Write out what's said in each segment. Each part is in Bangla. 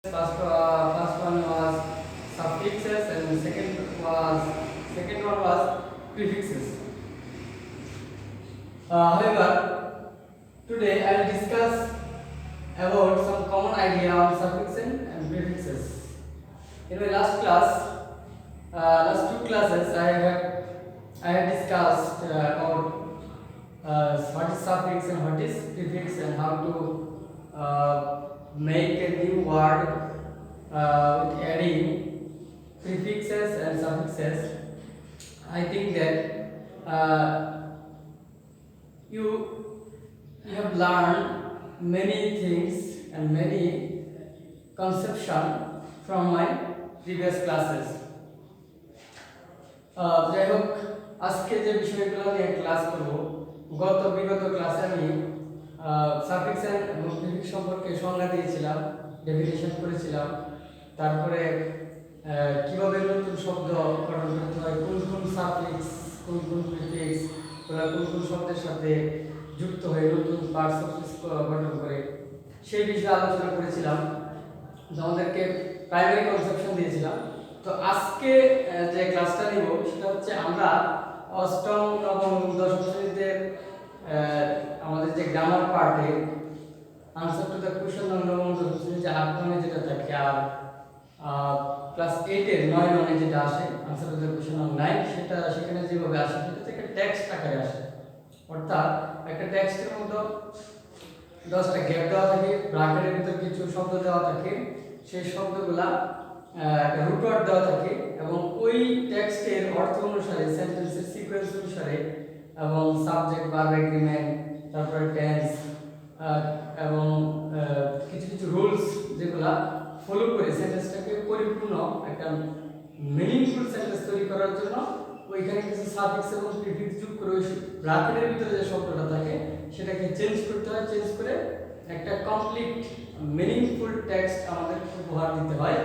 First one was suffixes and second one was prefixes. However, today I will discuss about some common idea on suffixes and prefixes. In my last two classes, I have discussed about what is suffix and what is prefix and how to make a new word with adding prefixes and suffixes. I think that you have learned many things and many conception from my previous classes. যাই হোক আজকে যে বিষয়গুলো নিয়ে ক্লাস করব বিগত ক্লাসে আমি সাফিক্স এবং প্রিফিক্স সম্পর্কে সংজ্ঞা দিয়েছিলাম, ডেফিনিশন করেছিলাম। তারপরে কিভাবে নতুন শব্দ গঠন করতে হয়, কোন কোন সাফিক্স কোন কোন প্রিফিক্স কোন কোন শব্দের সাথে যুক্ত হয়ে নতুন পার্টস অফ স্পিচ গঠন করে সেই বিষয়ে আলোচনা করেছিলাম। আমাদেরকে প্রাইমারি কনসেপশন দিয়েছিলাম। তো আজকে যে ক্লাসটা নিব সেটা হচ্ছে আমরা অষ্টম নবম দশম শ্রেণীতে আমাদের যে গ্রামার পার্টে আনসার টু দ্য কোশ্চেন নবম দশম শ্রেণীতে 8 নং যেটা থাকে আর ক্লাস 8 এর 9 নং যেটা আসে আনসার টু দ্য কোশ্চেন নং 9 সেটা সেখানে যেভাবে আসে সেটা থেকে টেক্সট আকারে আসে। অর্থাৎ একটা টেক্সটের মধ্যে 10টা গ্যাপ দেওয়া থাকে, ব্র্যাকেটের ভিতর কিছু শব্দ দেওয়া থাকে, সেই শব্দগুলা একটা রুট ওয়ার্ড দেওয়া থাকে এবং ওই টেক্সটের অর্থ অনুসারে সেন্টেন্সের সিকোয়েন্স অনুসারে এবং সাবজেক্ট ভার্ব এগ্রিমেন্ট তারপরে টেন্স এবং কিছু কিছু রুলস যেগুলা ফলো করে সেন্টেন্সটাকে পরিপূর্ণ একটা মিনিংফুল সেন্টেন্স তৈরি করার জন্য ওইখানে কিছু সাফিক্স এবং প্রিফিক্স যোগ করে ওই ব্র্যাকেটের ভিতরে যে শব্দটা থাকে সেটাকে চেঞ্জ করতে হয়, চেঞ্জ করে একটা কমপ্লিট মিনিংফুল টেক্সট আমাদের উপহার দিতে হয়।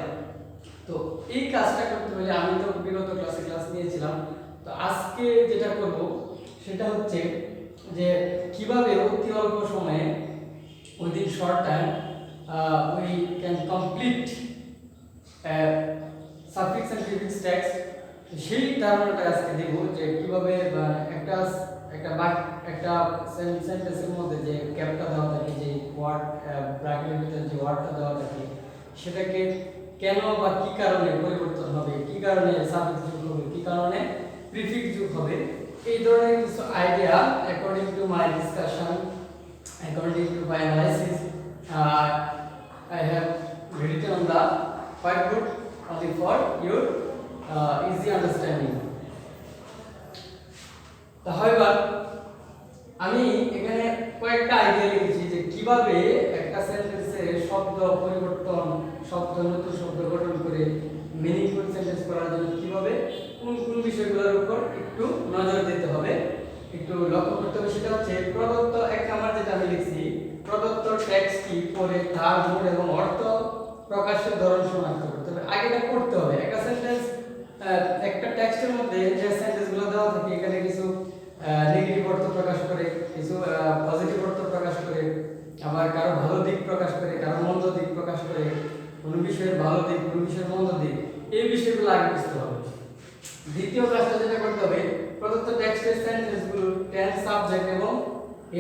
তো এই কাজটা করতে হলে আমি তো বিগত ক্লাস নিয়েছিলাম। তো আজকে যেটা করব সেটা হচ্ছে যে কিভাবে অতি অল্প সময়ে within short time we can complete suffix and prefix text. সেই ধারণাটা আজকে দেব যে কিভাবে একটা সেন্টেন্সের মধ্যে যে গ্যাপটা দেওয়া থাকে, যে ওয়ার্ড ব্র্যাকেটের ভিতরে যে ওয়ার্ডটা দেওয়া থাকে সেটাকে কেন বা কি কারণে পরিবর্তন হবে, কি কারণে সাফিক্স যোগ হবে, কি কারণে প্রিফিক্স যোগ হবে, এই ধরনের কিছু idea according to my discussion, according to my analysis I have written on the whiteboard only for your easy understanding. However, আমি এখানে কয়েকটা আইডিয়া লিখেছি যে কিভাবে একটা সেন্টেন্সে শব্দ পরিবর্তন, নতুন শব্দ গঠন করে মিনিংফুল সেন্টেন্স করার জন্য কিভাবে কোন কোন বিষয়গুলোর উপর একটু নজর দিতে হবে, একটু লক্ষ্য করতে হবে। সেটা হচ্ছে প্রদত্ত এক নাম্বার যেটা আমি লিখছি, প্রদত্ত টেক্সটটি পড়ে তার মূল এবং অর্থ প্রকাশের ধরন শনাক্ত করতে হবে। আগেটা করতে হবে। একটা সেন্টেন্স একটা টেক্সটের মধ্যে যে সেন্টেন্সগুলো দেওয়া থাকে এখানে কিছু নেগেটিভ অর্থ প্রকাশ করে, কিছু পজিটিভ অর্থ প্রকাশ করে, আবার কারো ভালো দিক প্রকাশ করে, কারো মন্দ দিক প্রকাশ করে, কোন বিষয়ের ভালো দিক কোন বিষয়ের মন্দ দিক, এই বিষয়গুলো আগে বুঝতে হবে। দ্বিতীয় কাজটা যেটা করতে হবে, প্রদত্ত টেক্সটের সেন্টেন্সগুলো টেন্স, সাবজেক্ট এবং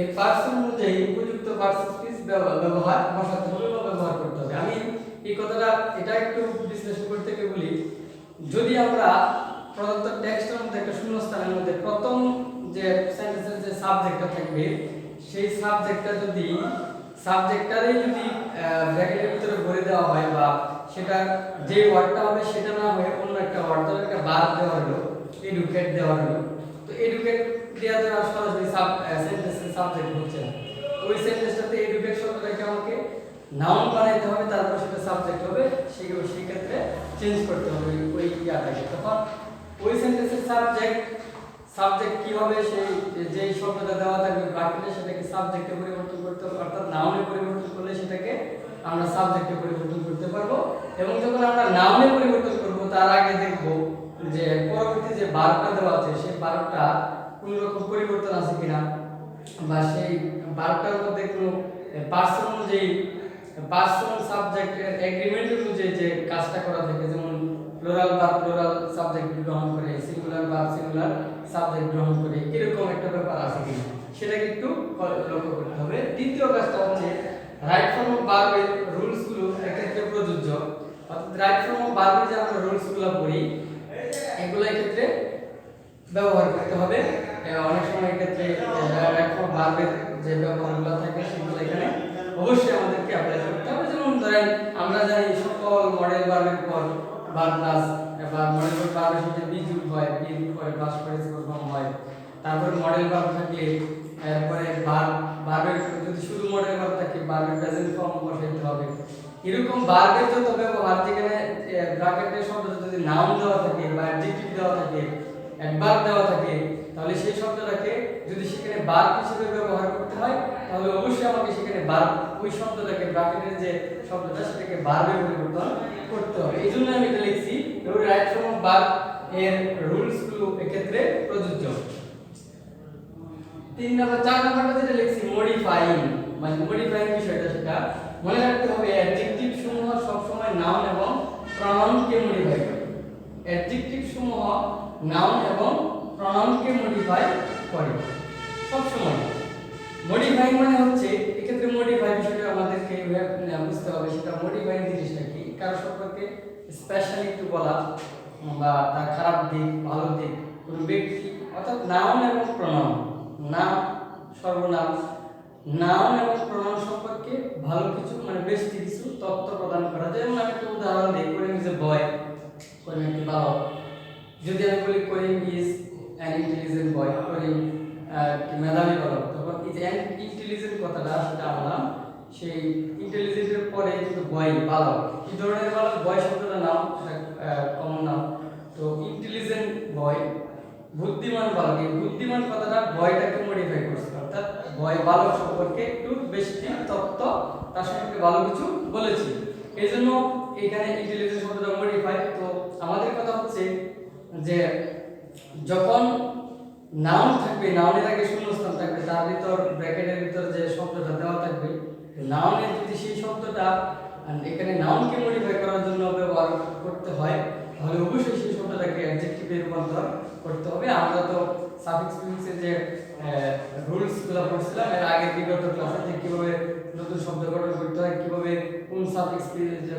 এর পার্সন অনুযায়ী উপযুক্ত পার্টস অফ স্পিচ ব্যবহার বসাতে হবে বা ব্যবহার করতে হবে। আমি এই কথাটা এটা একটু বিশ্লেষণ করতে গিয়ে বলি, যদি আমরা প্রদত্ত টেক্সটের মধ্যে একটা শূন্যস্থানের মধ্যে প্রথম যে সেন্টেন্সের যে সাবজেক্টটা থাকবে সেই সাবজেক্টটারই যদি ব্র্যাকেটের ভিতরে ভরে দেওয়া হয় বা সেটা যে ওয়ার্ডটা হবে সেটা না হয়ে অন্য একটা ওয়ার্ড, ধরো একটা ভার্ব দেওয়া হলো, এডুকেট দেওয়া হলো, তো এডুকেট দেওয়া দ্বারা সরাসরি সেন্টেন্সের সাবজেক্ট হচ্ছে না। তো ওই সেন্টেন্সটাতে এডুকেট শব্দটাকে আমাকে নাউন বানাইতে হবে, তারপর সেটা সাবজেক্ট হবে, সেই ক্ষেত্রে চেঞ্জ করতে হবে ওই ইয়াটাকে। তখন ওই সেন্টেন্সের সাবজেক্ট কি হবে, সেই যে শব্দটা দেওয়া থাকবে ব্র্যাকেটে সেটাকে সাবজেক্টে পরিবর্তন করতে হবে, অর্থাৎ নাউনে পরিবর্তন করলে সেটাকে আমরা সাবজেক্টে পরিবর্তন করতে পারবো। এবং যখন আমরা নাউনে পরিবর্তন করব তার আগে দেখব যে পরবর্তী যে ভার্বটা দেওয়া আছে সেই ভার্বটা কোনো রকম পরিবর্তন আছে কিনা বা সেই ভার্বটার মধ্যে কোনো পার্সন অনুযায়ী পার্সন সাবজেক্টের এগ্রিমেন্ট অনুযায়ী যে কাজটা করা থাকে, যেমন প্লুরাল বা প্লুরাল সাবজেক্ট গ্রহণ করে, সিঙ্গুলার বা সিঙ্গুলার সাবজেক্ট গ্রহণ করে, এরকম একটা ব্যাপার আছে কিনা সেটাকে একটু লক্ষ্য করতে হবে। দ্বিতীয় কাজটা হচ্ছে রাইট ফর্ম অফ ভার্বের রুলস গুলো এক্ষেত্রে প্রযোজ্য। অর্থাৎ রাইট ফর্ম অফ ভার্বের যে আমরা রুলস গুলো পড়ি এগুলো ক্ষেত্রে ব্যবহার করতে হবে। অনেক সময় ক্ষেত্রে রাইট ফর্ম অফ ভার্বের যে ব্যবহারগুলো থাকে সেগুলো এখানে অবশ্যই আমাদেরকে অ্যাপ্লাই করতে হবে। যেমন ধরেন আমরা জানি সকল মডেল ভার্বের পর ভার্ব প্লাস বা মডেল ভার্বের সাথে বি যুক্ত হয়, বি যুক্ত হয় প্লাস পার্টিসিপল ফর্ম হয়। তারপরে মডেল ভার্ব থাকলে এরপরে ভার্বের যদি শুধু মডেল ভার্ব থাকে ভার্বের প্রেজেন্ট ফর্ম বসাইতে হবে। এরকম ভার্বের যত ব্যবহার যেখানে ব্র্যাকেটের শব্দটা যদি নাউন দেওয়া থাকে বা অ্যাডজেক্টিভ দেওয়া থাকে, অ্যাডভার্ব দেওয়া থাকে, তাহলে সেই শব্দটাকে যদি সেখানে ভার্ব হিসেবে ব্যবহার করতে হয় তাহলে অবশ্যই আমাকে সেখানে ভার্ব ওই শব্দটাকে ব্র্যাকেটের যে শব্দটা সেটাকে ভার্বে পরিবর্তন করতে হবে। এই জন্য আমি এটা লিখছি রাইট ফর্ম অফ ভার্ব এর রুলস গুলো এক্ষেত্রে প্রযোজ্য। 4 নাম্বারটা যেটা লিখছি মডিফাইং, মানে মডিফাইং বিষয়টা সেটা মনে রাখতে হবে। অ্যাডজেক্টিভ সমূহ সব সময় নাউন এবং প্রনাউনকে মডিফাই করে। অ্যাডজেক্টিভ সমূহ নাউন এবং প্রনাউনকে মডিফাই করে সব সময়। মডিফাইং মানে হচ্ছে এক্ষেত্রে মডিফাই বিষয়টা আমাদেরকে বুঝতে হবে, সেটা মডিফাইং জিনিসটা কি, কারো সম্পর্কে স্পেশালি একটু বলা বা তার খারাপ দিক ভালো দিক কোনো ব্যক্তি, অর্থাৎ নাউন এবং প্রনাউন, নাম সর্বনাম, নাউন এবং প্রনাউন সম্পর্কে ভালো কিছু মানে বেশ কিছু তথ্য প্রদান করা। যেমন আমি একটা উদাহরণ দিই, করিম ইজ এ বয়, করিম একটি বালক। যদি আমি বলি করিম ইজ অ্যান ইন্টেলিজেন্ট বয়, করিম মেধাবী বালক, তখন এই যে ইন্টেলিজেন্ট কথাটা সেটা আনলাম, সেই ইন্টেলিজেন্টের পরে কিন্তু বয় বালক, কি ধরনের বালক, বয় শব্দটা নাম, কমন নাম। তো ইন্টেলিজেন্ট বয় বুদ্ধিমান বালক, এই বুদ্ধিমান কথাটা বয়টাকে মডিফাই করছে, অর্থাৎ বয় বালক সম্পর্কে একটু বেশি তথ্য তার সম্পর্কে ভালো কিছু বলেছি, এই জন্য এখানে ইন্টেলিজেন্ট শব্দটা মডিফাই। তো আমাদের কথা হচ্ছে যে যখন নাউন থাকবে, নাউনের আগে শূন্যস্থান থাকবে, তার ভিতর ব্র্যাকেটের ভিতর যে শব্দটা দেওয়া থাকবে, নাউনের যদি সেই শব্দটা এখানে নাউনকে মডিফাই করার জন্য ব্যবহার করতে হয় তাহলে অবশ্যই সেই শব্দটাকে অ্যাডজেক্টিভে রূপান্তর করতে হবে। আমরা তো সাফিক্স প্রিফিক্সের যে রুলস গুলো পড়ছিলাম এর আগে বিগত ক্লাসে, যে কিভাবে নতুন শব্দ গঠন করতে হয়, কিভাবে কোন সাফিক্স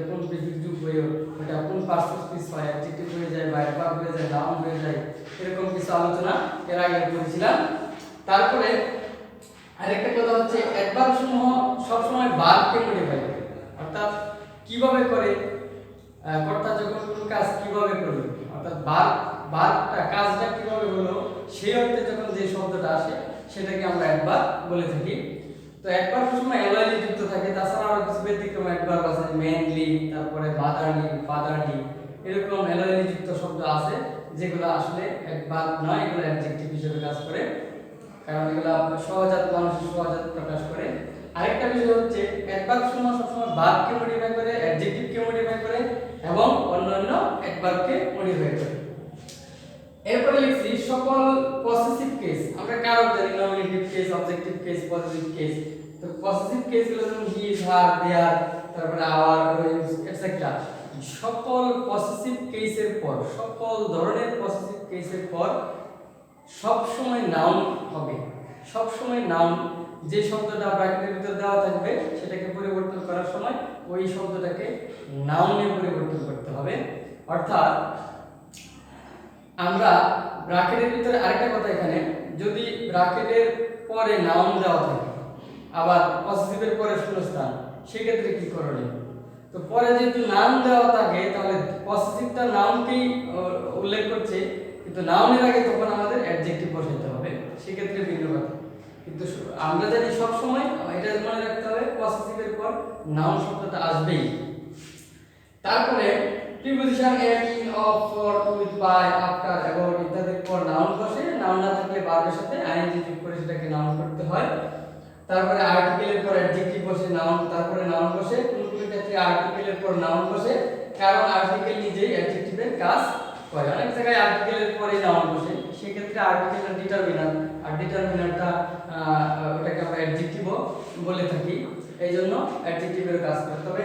কোন প্রিফিক্স যুক্ত হয়ে ওটা কোন পার্সন স্পিচ হয়, অ্যাডজেক্টিভ হয়ে যায় বা অ্যাডভার্ব হয়ে যায়, নাউন হয়ে যায়, এরকম কিছু আলোচনা এর আগে করেছিলাম। তারপরে আরেকটা কথা হচ্ছে অ্যাডভার্ব সমূহ সব সময় ভার্বকে মডিফাই করে, অর্থাৎ কিভাবে করে, কর্তা যখন কোনো কাজ কিভাবে করবে, অর্থাৎ ভার্বটা কাজটা কিভাবে হলো সেই অর্থে যখন যে শব্দটা আসে সেটাকে আমরা অ্যাডভার্ব বলে থাকি। তো অ্যাডভার্ব সময় অ্যালয়লি যুক্ত থাকে, তাছাড়া আরো কিছু ব্যতিক্রম অ্যাডভার্ব আছে, মেইনলি, তারপরে মাদারলি, ফাদারলি, এরকম অ্যালয়লি যুক্ত শব্দ আছে যেগুলো আসলে অ্যাডভার্ব নয়, এগুলো অ্যাডজেক্টিভ হিসেবে কাজ করে, কারণ এগুলো সহজাত মানুষের সহজাত প্রকাশ করে। আরেকটা বিষয় হচ্ছে অ্যাডভার্ব সময় সবসময় ভার্বকে মডিফাই করে, অ্যাডজেক্টিভকে মডিফাই করে এবং অন্যান্য অ্যাডভার্বকে মডিফাই করে। এরপরে লিখছি সকল পসেসিভ কেস, আমরা কারক জানি, nominative case, objective case, positive case. তো পসেসিভ কেসগুলো যেমন হি, হার, দেয়ার, তারপরে আওয়ার, এটসেট্রা, সকল পসেসিভ কেসের পর, সকল ধরনের পসেসিভ কেসের পর সব সময় নাউন হবে, সব সময় নাউন। যে শব্দটা ব্র্যাকেটের ভিতর দেওয়া থাকবে সেটাকে পরিবর্তন করার সময় ওই শব্দটাকে নাউনে পরিবর্তন করতে হবে। অর্থাৎ আমরা ব্র্যাকেটের ভিতরে আরেকটা কথা, এখানে যদি ব্র্যাকেটের পরে নাউন দেওয়া থাকে আবার পসেসিভের পরে শূন্যস্থান, সেক্ষেত্রে কি করণীয়? তো পরে যেহেতু নাউন দেওয়া থাকে তাহলে পসেসিভটা নাউনকেই উল্লেখ করছে, কিন্তু নাউনের আগে তখন আমাদের অ্যাডজেক্টিভ বসাতে হবে, সেক্ষেত্রে ভিন্ন কথা। কিন্তু আমরা জানি সব সময় এটা মনে রাখতে হবে পসেসিভের পর নাউন শব্দটা আসবেই। তারপরে preposition at, in, of, for, with, by, after, about ইত্যাদির পর নাউন বসে, নাউন না থাকলে ভার্বের সাথে আইএনজি যোগ করে সেটাকে নাউন করতে হয়। তারপরে আর্টিকেলের পর অ্যাডজেক্টিভ বসে, নাউন, তারপরে নাউন বসে, কোন কোন ক্ষেত্রে আর্টিকেলের পর নাউন বসে, কারণ আর্টিকেল নিজেই অ্যাডজেক্টিভের কাজ করে। অনেক জায়গায় আর্টিকেলের পরে নাউন বসে, সেক্ষেত্রে আর্টিকেলের ডিটারমিনার, আর ডিটারমিনারটা ওটাকে আমরা অ্যাডজেক্টিভও বলে থাকি। এই জন্য অ্যাডজেক্টিভের কাজ করে। তবে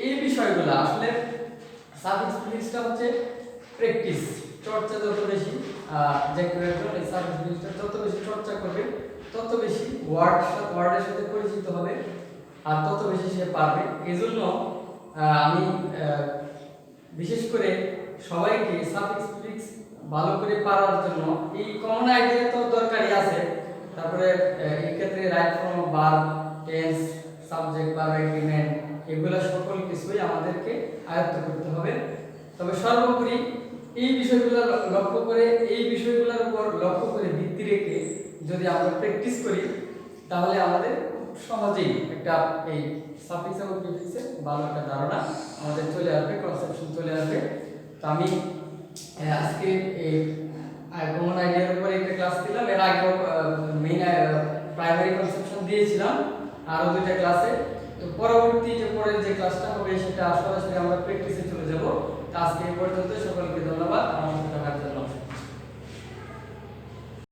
এই বিষয়গুলো আসলে সাফিক্স প্রিফিক্সটা হচ্ছে প্র্যাকটিস, চর্চা যত বেশি যে কেউ একজন এই সাফিক্স প্রিফিক্সটা যত বেশি চর্চা করবে তত বেশি ওয়ার্ডের সাথে পরিচিত হবে আর তত বেশি সে পারবে। এই জন্য আমি বিশেষ করে সবাইকে সাফিক্স প্রিফিক্স ভালো করে পারার জন্য এই কমন আইডিয়া তো দরকারই আছে। তারপরে এই ক্ষেত্রে right form of verb, tense, subject, verb, agreement এগুলো সকল কিছুই আমাদেরকে আয়ত্ত করতে হবে। তবে সর্বোপরি এই বিষয়গুলো লক্ষ্য করে, এই বিষয়গুলোর উপর লক্ষ্য করে ভিত্তি রেখে যদি আমরা প্র্যাকটিস করি তাহলে আমাদের সহজেই একটা এই সাফিক্স এবং প্রিফিক্সের ভালো একটা ধারণা আমাদের চলে আসবে, কনসেপশন চলে আসবে। তো আমি আজকে এই কমন আইডিয়ার উপর একটা ক্লাস দিলাম। এর আগেও মেইন প্রাইমারি কনসেপশন দিয়েছিলাম আরো দুইটা ক্লাসে। তো পরবর্তী যে পরের যে ক্লাসটা হবে সেটা সরাসরি আমরা প্র্যাকটিসে চলে যাব। আজকে এই পর্যন্ত, সকলকে ধন্যবাদ।